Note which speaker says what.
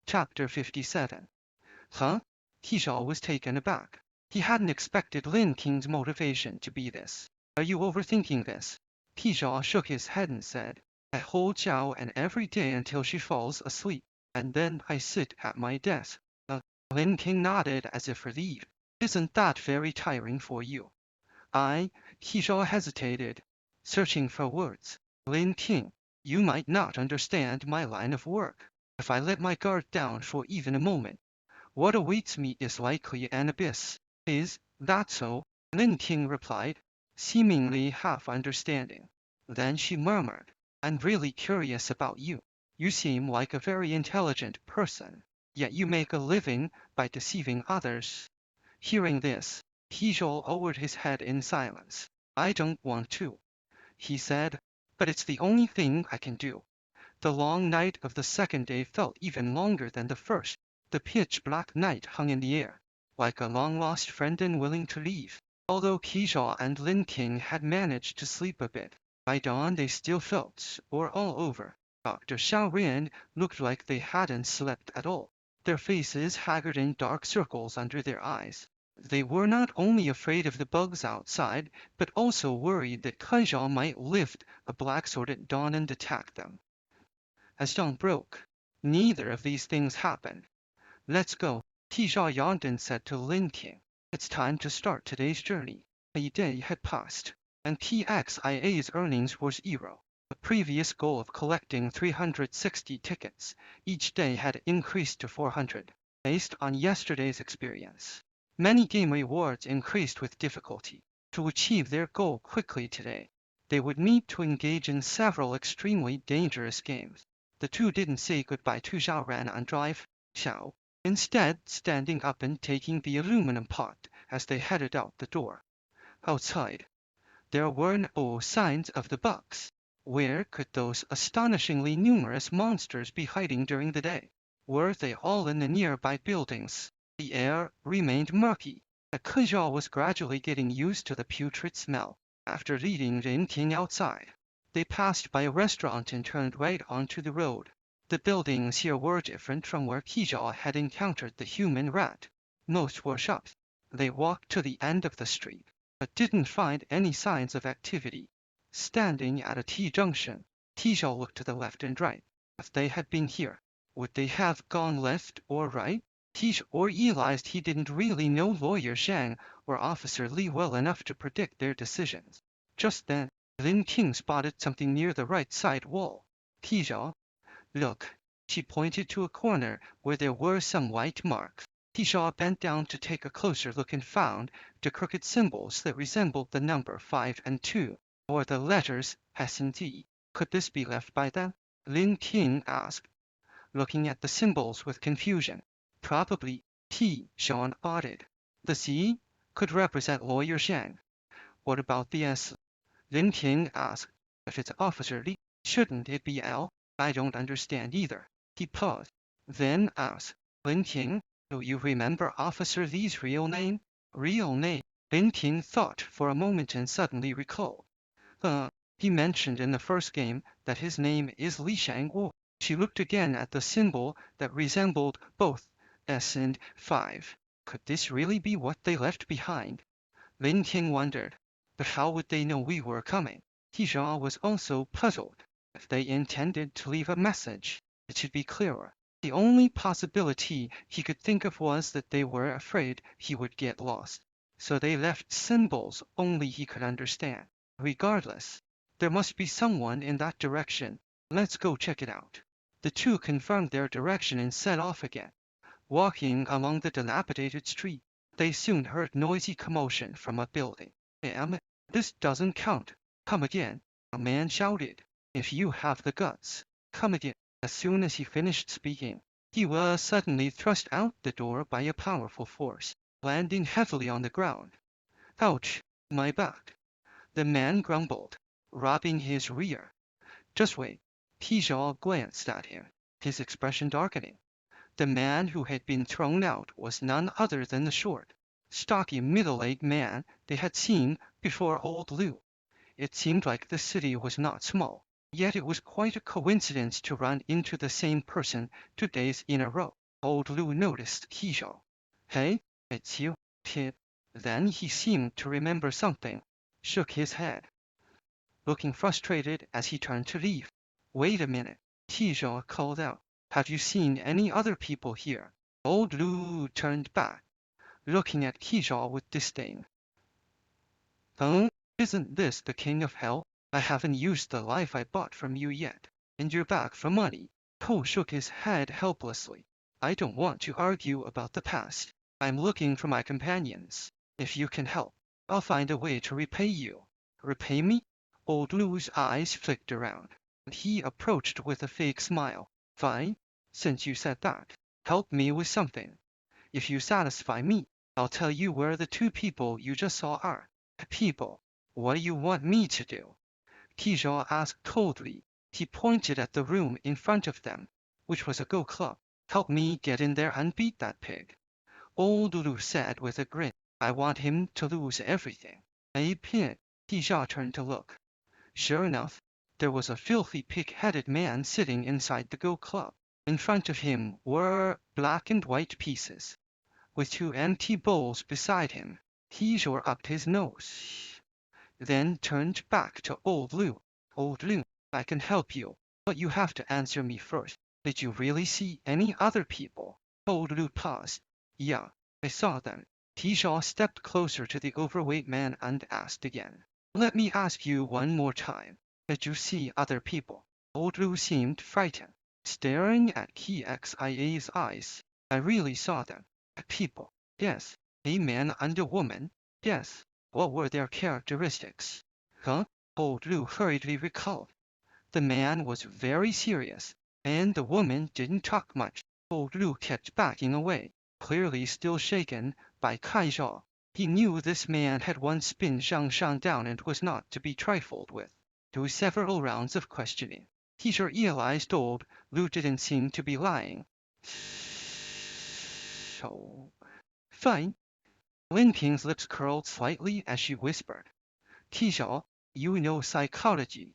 Speaker 1: Chapter 57. Huh? Tisha was taken aback. He hadn't expected Lin King's motivation to be this. Are you overthinking this? Tisha shook his head and said, I hold Xiao and every day until she falls asleep, and then I sit at my desk. Lin King nodded as if relieved. Isn't that very tiring for you? Tisha hesitated, searching for words. Lin King, you might not understand my line of work. If I let my guard down for even a moment, what awaits me is likely an abyss. Is that so? Lin Ting replied, seemingly half understanding. Then she murmured, I'm really curious about you. You seem like a very intelligent person, yet you make a living by deceiving others. Hearing this, Heejol lowered his head in silence. I don't want to, he said, but it's the only thing I can do. The long night of the second day felt even longer than the first. The pitch-black night hung in the air, like a long-lost friend unwilling to leave. Although Keejaw and Lin King had managed to sleep a bit, by dawn they still felt sore all over. Dr. Xiaoran looked like they hadn't slept at all, their faces haggard and dark circles under their eyes. They were not only afraid of the bugs outside, but also worried that Keejaw might lift a black sword at dawn and attack them. As dawn broke, neither of these things happened. Let's go, Tisha yawned and said to Lin King. It's time to start today's journey. A day had passed, and TXIA's earnings were 0. The previous goal of collecting 360 tickets each day had increased to 400, based on yesterday's experience. Many game rewards increased with difficulty. To achieve their goal quickly today, they would need to engage in several extremely dangerous games. The two didn't say goodbye to Xiaoran on Drive Xiao, instead standing up and taking the aluminum pot as they headed out the door. Outside, there were no signs of the bugs. Where could those astonishingly numerous monsters be hiding during the day? Were they all in the nearby buildings? The air remained murky. Kejaw was gradually getting used to the putrid smell. After leading Lin King outside, they passed by a restaurant and turned right onto the road. The buildings here were different from where Kejaw had encountered the human rat. Most were shops. They walked to the end of the street, but didn't find any signs of activity. Standing at a T-junction, Kejaw looked to the left and right. If they had been here, would they have gone left or right? Kejaw realized he didn't really know Lawyer Zhang or Officer Li well enough to predict their decisions. Just then, Lin King spotted something near the right side wall. Kejaw, look. She pointed to a corner where there were some white marks. Kejaw bent down to take a closer look and found the crooked symbols that resembled the number 5 and 2, or the letters S and T. Could this be left by them? Lin King asked, looking at the symbols with confusion. Probably, Sean nodded. The C could represent Lawyer Zhang. What about the S? Lin King asked. If it's Officer Li, shouldn't it be L? I don't understand either. He paused, then asked, Lin King, do you remember Officer Li's real name? Real name? Lin King thought for a moment and suddenly recalled. He mentioned in the first game that his name is Li Shangwu. She looked again at the symbol that resembled both S and 5. Could this really be what they left behind? Lin King wondered. But how would they know we were coming? Tisha was also puzzled. If they intended to leave a message, it should be clearer. The only possibility he could think of was that they were afraid he would get lost. So they left symbols only he could understand. Regardless, there must be someone in that direction. Let's go check it out. The two confirmed their direction and set off again. Walking along the dilapidated street, they soon heard noisy commotion from a building. This doesn't count. Come again, a man shouted. If you have the guts, come again. As soon as he finished speaking, he was suddenly thrust out the door by a powerful force, landing heavily on the ground. Ouch, my back. The man grumbled, rubbing his rear. Just wait. Pijal glanced at him, his expression darkening. The man who had been thrown out was none other than the short, stocky, middle-aged man they had seen before old Liu. It seemed like the city was not small, Yet it was quite a coincidence to run into the same person 2 days in a row. Old Lou noticed Tisha. Hey, it's you, kid. Then he seemed to remember something, shook his head, looking frustrated as he turned to leave. Wait a minute, Tisha called out. Have you seen any other people here? Old Lou turned back, looking at Tisha with disdain. Isn't this the king of hell? I haven't used the life I bought from you yet, and you're back for money. Cole shook his head helplessly. I don't want to argue about the past. I'm looking for my companions. If you can help, I'll find a way to repay you. Repay me? Old Lou's eyes flicked around. He approached with a fake smile. Fine, since you said that. Help me with something. If you satisfy me, I'll tell you where the 2 people you just saw are. People, what do you want me to do? Tisha asked coldly. He pointed at the room in front of them, which was a Go Club. Help me get in there and beat that pig. Old Lou said with a grin. I want him to lose everything. A pig. Tisha turned to look. Sure enough, there was a filthy pig-headed man sitting inside the Go Club. In front of him were black and white pieces, with 2 empty bowls beside him. Tisha upped his nose, then turned back to Old Lou. Old Lou, I can help you, but you have to answer me first. Did you really see any other people? Old Lou paused. Yeah, I saw them. Tisha stepped closer to the overweight man and asked again. Let me ask you one more time. Did you see other people? Old Lou seemed frightened, staring at KXIA's eyes. I really saw them. People. Yes. A man and a woman. Yes. What were their characteristics? Huh? Old Lou hurriedly recalled. The man was very serious, and the woman didn't talk much. Old Lou kept backing away, clearly still shaken by Kaizhou. He knew this man had once been Zhang Shan down and was not to be trifled with. Through several rounds of questioning, he realized Old Lou didn't seem to be lying. So, fine. Lin Ping's lips curled slightly as she whispered. Tisha, you know psychology.